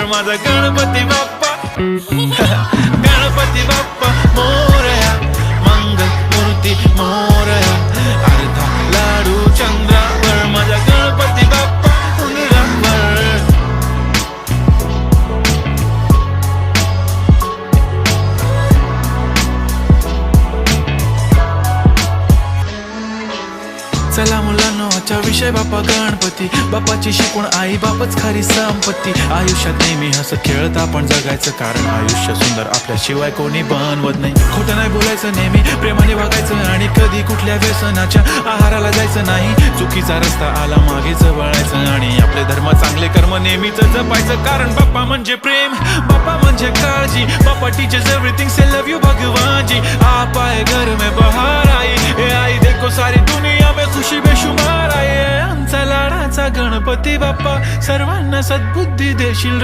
माझा गणपती बाप्पा. गणपती बाप्पा मोरया, मंगल मूर्ती मोरया, अर्धा लाडू चंद्रावर माझा गणपती बाप्पा उंदरावर. चला मुलांनो, आजचा विषय बाप्पा गणपती. बाप्पाची शिकवण आई बापच खरी संपत्ती. आयुष्यात नेहमी हसत खेळत आपण जगायचं, कारण आयुष्य सुंदर आपल्याशिवाय कोणी बनवत नाही. खोटं नाही बोलायचं, नेहमी प्रेमाने वागायचं, आणि कधी कुठल्या व्यसनाच्या आहाराला जायचं नाही. चुकीचा रस्ता आला मागेच वळायचं, आणि आपले धर्म चांगले कर्म नेहमीच जपायचं. कारण बाप्पा म्हणजे प्रेम, बाप्पा म्हणजे काळजी. Bappa teachers everything, say love you भगवान जी. आप आए घर में बहार आई, ए आई देखो सारी दुनिया में खुशी बेशुमार आहे. आमचा लाडाचा गणपती बाप्पा सर्वांना सद्बुद्धी देशील.